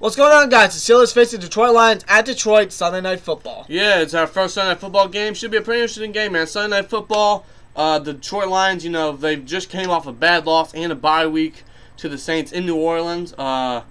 What's going on, guys? The Steelers face the Detroit Lions at Detroit Sunday Night Football. Yeah, it's our first Sunday Night Football game. Should be a pretty interesting game, man. Sunday Night Football, the Detroit Lions, you know, they just came off a bad loss and a bye week to the Saints in New Orleans. I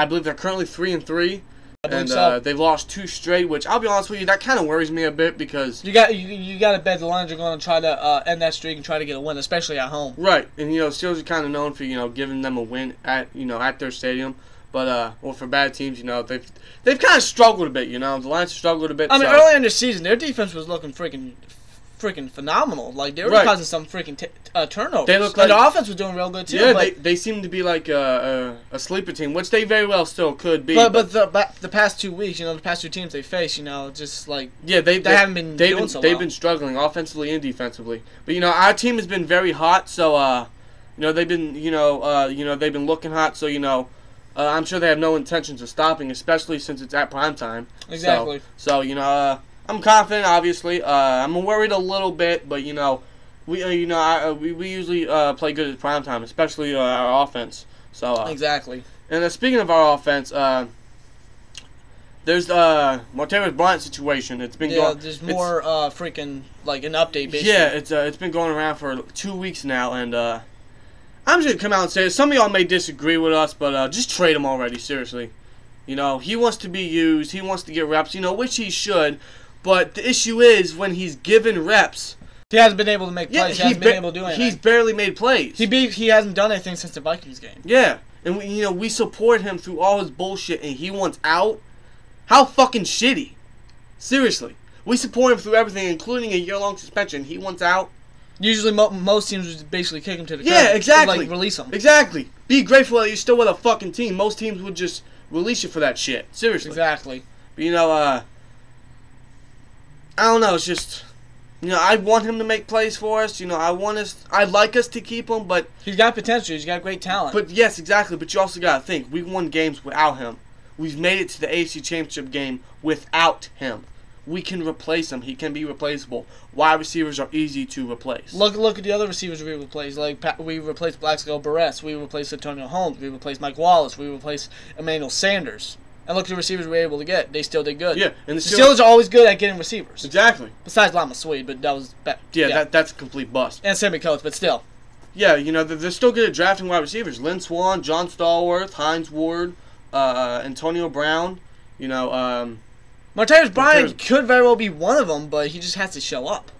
believe they're currently 3-3. And they've lost 2 straight, which I'll be honest with you, that kind of worries me a bit because you got to bet the Lions are going to try to end that streak and try to get a win, especially at home. Right, and you know, Steelers are kind of known for giving them a win at their stadium, but well, for bad teams, they've kind of struggled a bit. The Lions struggled a bit. I mean, earlier in the season, their defense was looking freaking phenomenal. Like, they were causing some freaking turnovers. They look like the offense was doing real good too. Yeah, they seem to be like a sleeper team, which they very well still could be. But the past 2 weeks, the past 2 teams they faced, just like they haven't been doing so well. They've been struggling offensively and defensively. But our team has been very hot, so they've been they've been looking hot. So I'm sure they have no intentions of stopping, especially since it's at prime time. Exactly. So I'm confident, obviously. I'm worried a little bit, but we usually play good at prime time, especially our offense. So exactly. And speaking of our offense, there's the Martavis Bryant situation. It's been going. There's more freaking like an update. Basically. Yeah, it's been going around for 2 weeks now, and I'm just gonna come out and say it. Some of y'all may disagree with us, but just trade him already. Seriously, he wants to be used. He wants to get reps. Which he should. But the issue is when he's given reps, he hasn't been able to make plays. He hasn't been able to do anything. He's barely made plays. He hasn't done anything since the Vikings game. Yeah, and we support him through all his bullshit, and he wants out. How fucking shitty! Seriously, we support him through everything, including a year-long suspension. He wants out. Usually, most teams would basically kick him to the curb. Yeah, exactly. Like release him. Exactly. Be grateful that you're still with a fucking team. Most teams would just release you for that shit. Seriously. Exactly. But I don't know. It's just, I want him to make plays for us. I'd like us to keep him, but he's got potential. He's got great talent. But yes, exactly. But you also gotta think, we won games without him. We've made it to the AFC Championship game without him. We can replace him. He can be replaceable. Wide receivers are easy to replace. Look at the other receivers we replaced. Like we replaced Blackscale Barres. We replaced Antonio Holmes. We replaced Mike Wallace. We replaced Emmanuel Sanders. And look at the receivers we were able to get. They still did good. Yeah, and the Steelers are always good at getting receivers. Exactly. Besides Lama Swede, but that was bad. Yeah, that's a complete bust. And Sammy Coates, but still. Yeah, they're still good at drafting wide receivers. Lynn Swann, John Stallworth, Hines Ward, Antonio Brown. Martavis Bryant could very well be one of them, but he just has to show up.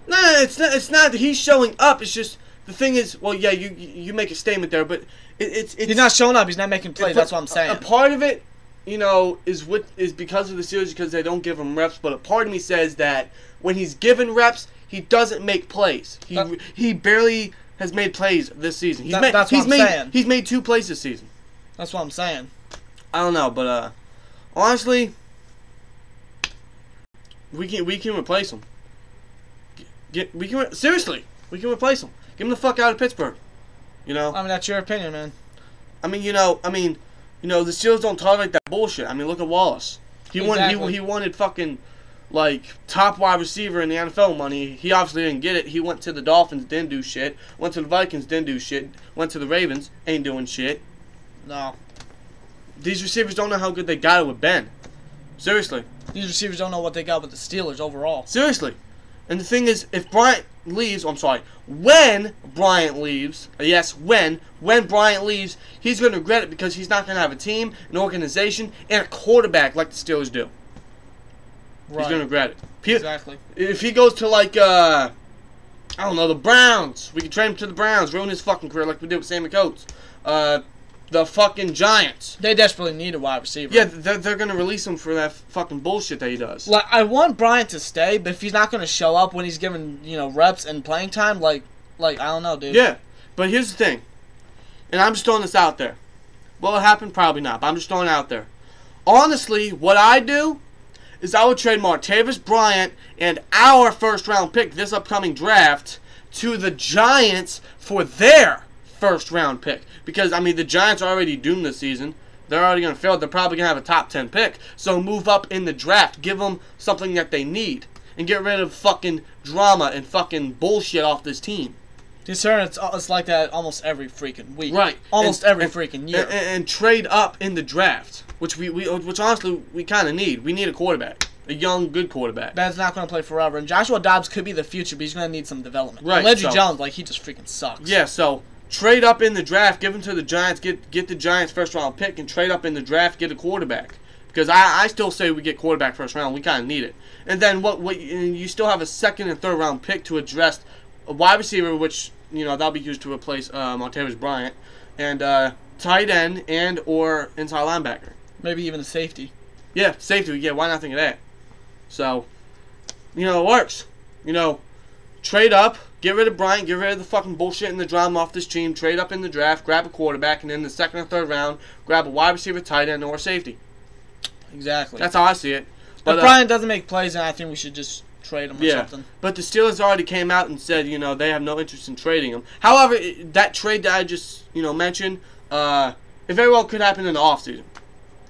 No, it's not that he's showing up. It's just the thing is, well, yeah, you make a statement there, but it's he's not showing up. He's not making plays. That's what I'm saying. A part of it, is because of the Steelers, because they don't give him reps. But a part of me says that when he's given reps, he doesn't make plays. He barely has made plays this season. That's what I'm saying. He's made 2 plays this season. That's what I'm saying. I don't know, but honestly, we can replace him. Seriously, we can replace him. Get him the fuck out of Pittsburgh. I mean, that's your opinion, man. I mean, the Steelers don't tolerate that bullshit. I mean, look at Wallace. He wanted fucking top wide receiver in the NFL money. He obviously didn't get it. He went to the Dolphins, didn't do shit. Went to the Vikings, didn't do shit. Went to the Ravens, ain't doing shit. No. These receivers don't know how good they got it with Ben. Seriously. These receivers don't know what they got with the Steelers overall. Seriously. And the thing is, if Bryant leaves, when Bryant leaves, when Bryant leaves, he's going to regret it because he's not going to have a team, an organization, and a quarterback like the Steelers do. Right. He's going to regret it. Exactly. If he goes to, I don't know, the Browns, we can trade him to the Browns, ruin his fucking career like we did with Sammy Coates. The fucking Giants. They desperately need a wide receiver. Yeah, they're going to release him for that fucking bullshit that he does. I want Bryant to stay, but if he's not going to show up when he's given, reps and playing time, I don't know, dude. Yeah, but here's the thing. And I'm just throwing this out there. Will it happen? Probably not, but I'm just throwing it out there. Honestly, what I do is I would trade Martavis Bryant and our first-round pick this upcoming draft to the Giants for their first-round pick. Because, the Giants are already doomed this season. They're already going to fail. They're probably going to have a top 10 pick. So move up in the draft. Give them something that they need. And get rid of fucking drama and fucking bullshit off this team. Concern it's like that almost every freaking week. Right. Almost every freaking year. And trade up in the draft, which which honestly we kind of need. We need a quarterback, a young, good quarterback. Ben's not going to play forever, and Joshua Dobbs could be the future, but he's going to need some development. Right. And Landry Jones, like, he just freaking sucks. Yeah. So trade up in the draft, give him to the Giants, get the Giants' first round pick, and trade up in the draft, get a quarterback. Because I still say we get quarterback first round. We kind of need it. And then what you still have a second and third round pick to address a wide receiver, which, you know, that'll be used to replace Martavis Bryant, and tight end and or inside linebacker. Maybe even a safety. Yeah, safety. Yeah, why not think of that? So, you know, it works. You know, trade up, get rid of Bryant, get rid of the fucking bullshit and the drama off this team, trade up in the draft, grab a quarterback, and then the second or third round, grab a wide receiver, tight end, or safety. Exactly. That's how I see it. But if Bryant doesn't make plays, then I think we should just trade him or something. But the Steelers already came out and said, you know, they have no interest in trading him. However, that trade that I just, you know, mentioned, it very well could happen in the offseason.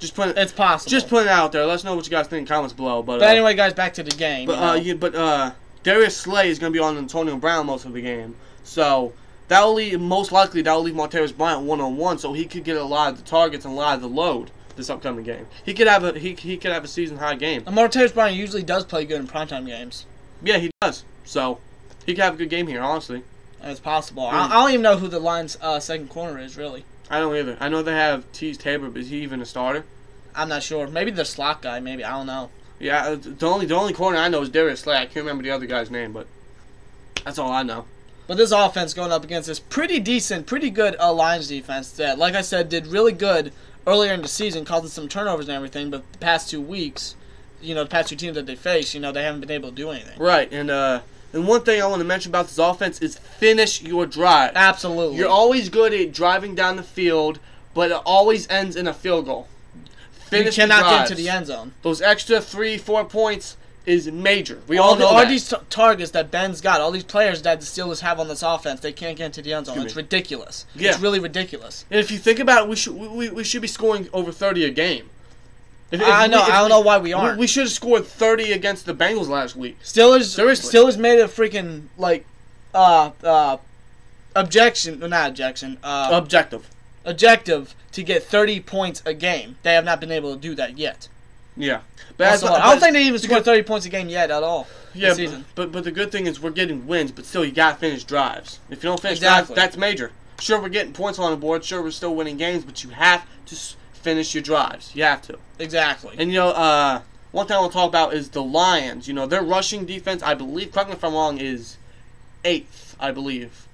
It's possible. Just putting it out there. Let us know what you guys think in the comments below. But anyway, guys, back to the game. But Darius Slay is going to be on Antonio Brown most of the game. So that'll leave Martavis Bryant one-on-one, so he could get a lot of the targets and a lot of the load this upcoming game. He could have a season high game. And Martavis Bryant usually does play good in primetime games. Yeah, he does. So he could have a good game here, honestly. It's possible. I don't even know who the Lions' second corner is, really. I don't either. I know they have Tease Tabor, but is he even a starter? I'm not sure. Maybe the slot guy. Maybe, I don't know. Yeah, the only corner I know is Darius Slay. I can't remember the other guy's name, but that's all I know. But this offense going up against this pretty decent, pretty good Lions defense that, like I said, did really good earlier in the season, causing some turnovers and everything. But the past 2 weeks, you know, the past two teams that they face, you know, they haven't been able to do anything. Right, and one thing I want to mention about this offense is finish your drive. Absolutely. You're always good at driving down the field, but it always ends in a field goal. Finish you cannot the drives. get to the end zone. Those extra 3-4 points is major. We all know all that. these targets that Ben's got, all these players that the Steelers have on this offense, they can't get into the end zone. It's ridiculous. Yeah. It's really ridiculous. And if you think about it, we should be scoring over 30 a game. I don't know why we aren't. We should have scored 30 against the Bengals last week. Steelers made a freaking objective to get 30 points a game. They have not been able to do that yet. Yeah, but I don't think they even scored 30 points a game yet at all. Yeah, this season. But the good thing is we're getting wins, but still you gotta finish drives. If you don't finish drives, that's major. Sure, we're getting points on the board. Sure, we're still winning games, but you have to finish your drives. You have to. Exactly. And you know, one thing I want to talk about is the Lions. You know, their rushing defense, I believe, correct me if I'm wrong, is 8th, I believe.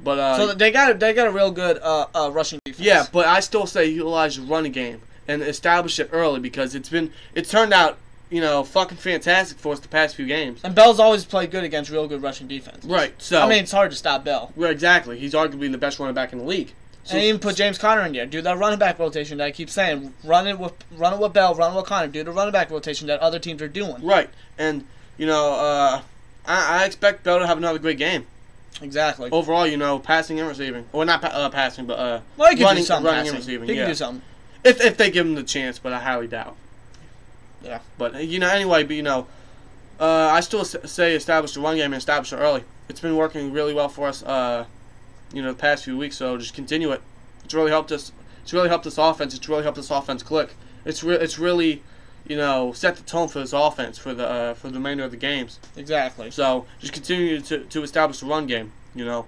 But so they got a real good rushing defense. Yeah, but I still say utilize your running game and establish it early because it's turned out, you know, fucking fantastic for us the past few games. And Bell's always played good against real good rushing defense. Right. So I mean, it's hard to stop Bell. Well, exactly. He's arguably the best running back in the league. So, and even put James Conner in there. Do that running back rotation that I keep saying. Run it with Bell, run it with Conner. Do the running back rotation that other teams are doing. Right. And, you know, I expect Bell to have another great game. Exactly. Overall, you know, passing and receiving. Well, not passing, but well, he can running, do something running passing. and receiving. He can do something. If they give him the chance, but I highly doubt. Yeah. But, you know, anyway, but, you know, I still say establish the run game and establish it early. It's been working really well for us, you know, the past few weeks, so just continue it. It's really helped us. It's really helped this offense. It's really helped this offense click. It's really, you know, set the tone for this offense for the remainder of the games. Exactly. So just continue to establish the run game, you know,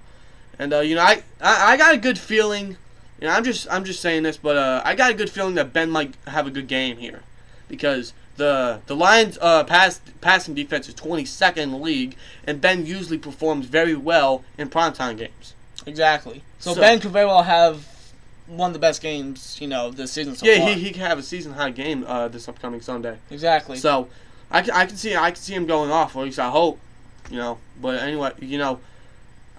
and you know I got a good feeling. You know, I'm just saying this, but I got a good feeling that Ben might have a good game here, because the Lions passing defense is 22nd in the league, and Ben usually performs very well in primetime games. Exactly. So Ben could very well have one of the best games, you know, this season so far. Yeah, he could have a season high game this upcoming Sunday. Exactly. So I can see him going off, or at least I hope, you know. But anyway, you know,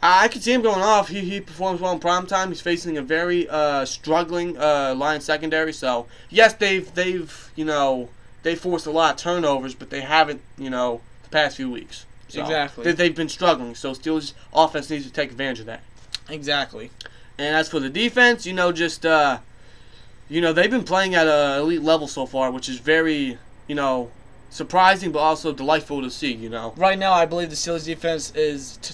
I can see him going off. He performs well in primetime. He's facing a very struggling Lions secondary. So yes, they've you know, they forced a lot of turnovers, but they haven't, you know, the past few weeks. So exactly. They've been struggling. So Steelers offense needs to take advantage of that. Exactly. And as for the defense, you know, just you know, they've been playing at an elite level so far, which is very, you know, surprising but also delightful to see. Right now, I believe the Steelers defense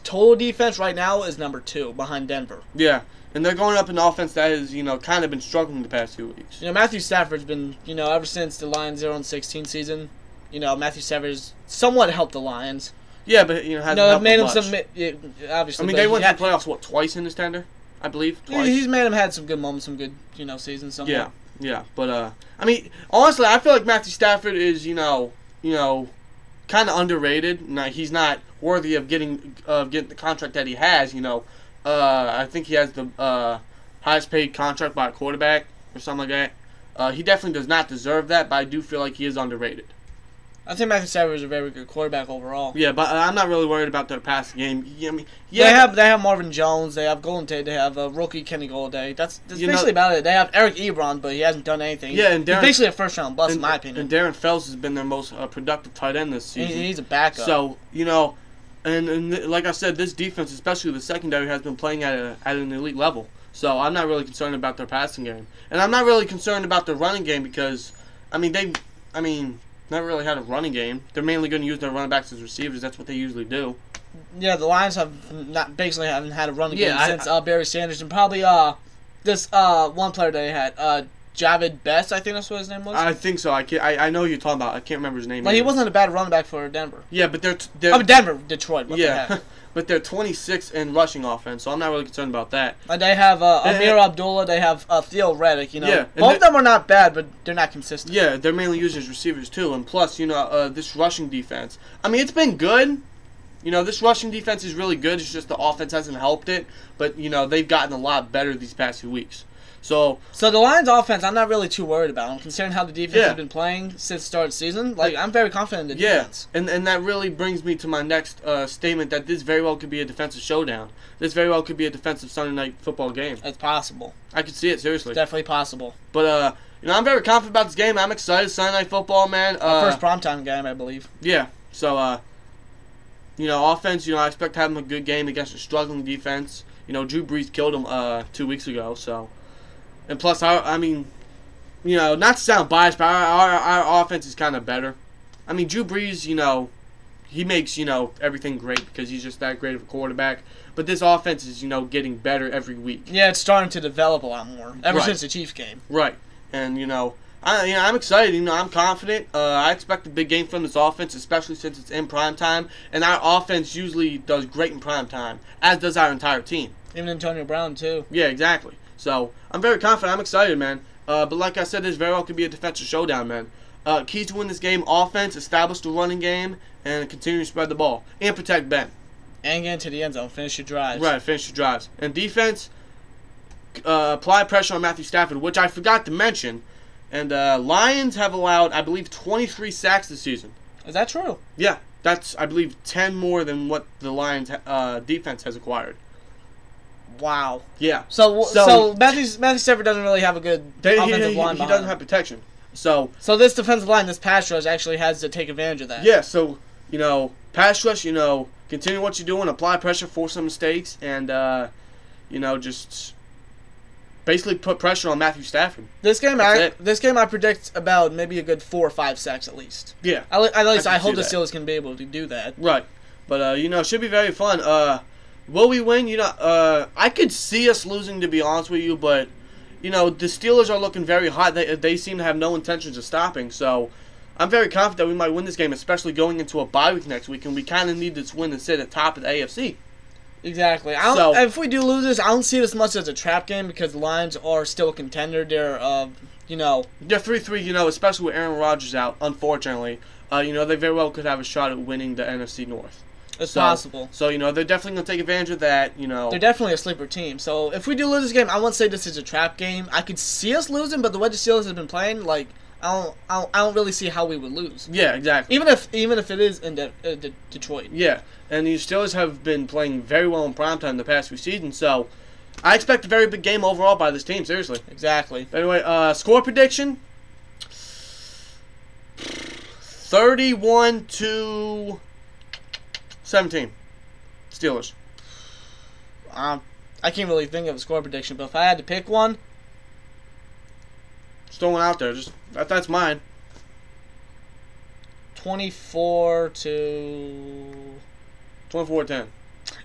total defense right now is number 2 behind Denver. Yeah. And they're going up an offense that has, kind of been struggling the past few weeks. Matthew Stafford's been, ever since the Lions 0-16 season, Matthew Stafford's somewhat helped the Lions. Yeah, but, hasn't helped made him much. obviously. I mean, they went to the playoffs, twice in this tender? I believe, twice. He's made him had some good moments, some good, seasons somewhat. Yeah. But, I mean, honestly, I feel like Matthew Stafford is, kind of underrated. No, he's not worthy of getting the contract that he has, I think he has the highest paid contract by a quarterback or something like that. He definitely does not deserve that, but I do feel like he is underrated. I think Matthew Stafford is a very good quarterback overall. Yeah, but I'm not really worried about their passing game. I mean, they have Marvin Jones, they have Golden Tate, they have rookie Kenny Golladay. That's basically about it. They have Eric Ebron, but he hasn't done anything. Yeah, and he's basically a first round bust in my opinion. And Darren Fells has been their most productive tight end this season. He's a backup. So and like I said, this defense, especially the secondary, has been playing at an elite level. So I'm not really concerned about their passing game, and I'm not really concerned about their running game because, never really had a running game. They're mainly going to use their running backs as receivers. That's what they usually do. Yeah, the Lions haven't had a running game since Barry Sanders, and probably this one player they had, Javid Best, I think that's what his name was. I think so. I know who you're talking about. I can't remember his name. But he wasn't a bad running back for Denver. Yeah, but they're Detroit. But they're 26th in rushing offense, so I'm not really concerned about that. And they have Amir Abdullah. They have Theo Reddick. Yeah, both of them are not bad, but they're not consistent. Yeah, they're mainly used as receivers too, and plus, this rushing defense. I mean, it's been good. This rushing defense is really good. It's just the offense hasn't helped it, but they've gotten a lot better these past few weeks. So the Lions' offense, I'm not really too worried about. Considering how the defense has been playing since the start of the season, I'm very confident in the defense. And that really brings me to my next statement that this very well could be a defensive showdown. This very well could be a defensive Sunday night football game. It's possible. I could see it, seriously. It's definitely possible. But, I'm very confident about this game. I'm excited. Sunday night football, man. Our first primetime game, I believe. Yeah. So, offense, I expect to have a good game against a struggling defense. Drew Brees killed him 2 weeks ago, so... And plus, not to sound biased, but our offense is kind of better. I mean, Drew Brees, he makes, everything great because he's just that great of a quarterback. But this offense is, getting better every week. Yeah, it's starting to develop a lot more ever since the Chiefs game. Right. And, I'm excited. I'm confident. I expect a big game from this offense, especially since it's in prime time. And our offense usually does great in prime time, as does our entire team. Even Antonio Brown, too. Yeah, exactly. So, I'm very confident. I'm excited, man. But like I said, this very well could be a defensive showdown, man. Keys to win this game, offense, establish the running game, and continue to spread the ball. And protect Ben. And get into the end zone. Finish your drives. Right, finish your drives. And defense, apply pressure on Matthew Stafford, which I forgot to mention. And Lions have allowed, I believe, 23 sacks this season. Is that true? Yeah. That's, I believe, 10 more than what the Lions defense has acquired. Wow. Yeah. So Matthew Stafford doesn't really have a good offensive line. He doesn't have protection. So this defensive line, this pass rush, actually has to take advantage of that. Yeah. So pass rush. Continue what you're doing, apply pressure, force some mistakes, and just basically put pressure on Matthew Stafford. This game I predict about maybe a good 4 or 5 sacks at least. Yeah. At least I hope the Steelers can be able to do that. Right. But it should be very fun. Will we win? I could see us losing, to be honest with you, but, the Steelers are looking very hot. They seem to have no intentions of stopping, so I'm very confident that we might win this game, especially going into a bye week next week, and we kind of need this win to sit at top of the AFC. Exactly. If we do lose this, I don't see it as much as a trap game because the Lions are still a contender. They're, They're 3-3, especially with Aaron Rodgers out, unfortunately. They very well could have a shot at winning the NFC North. It's possible. So, they're definitely going to take advantage of that, They're definitely a sleeper team. So, if we do lose this game, I won't say this is a trap game. I could see us losing, but the way the Steelers have been playing, I don't really see how we would lose. Yeah, exactly. Even if it is in Detroit. Yeah, and the Steelers have been playing very well in primetime the past few seasons, so I expect a very big game overall by this team, seriously. Exactly. But anyway, score prediction, 31-17. Steelers. I can't really think of a score prediction, but if I had to pick one, just throwing out there. That's mine. 24 to 24-10.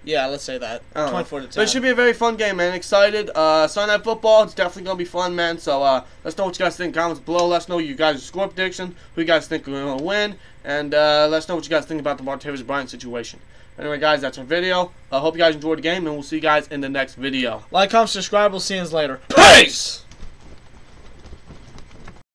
Yeah, let's say that. 24 to 10. But it should be a very fun game, man. Excited. Sunday Night Football, it's definitely going to be fun, man. So let's know what you guys think in the comments below. Let us know you guys' score prediction, who you guys think are going to win, and let us know what you guys think about the Martavis Bryant situation. Anyway, guys, that's our video. I hope you guys enjoyed the game, and we'll see you guys in the next video. Like, comment, subscribe. We'll see you later. Peace!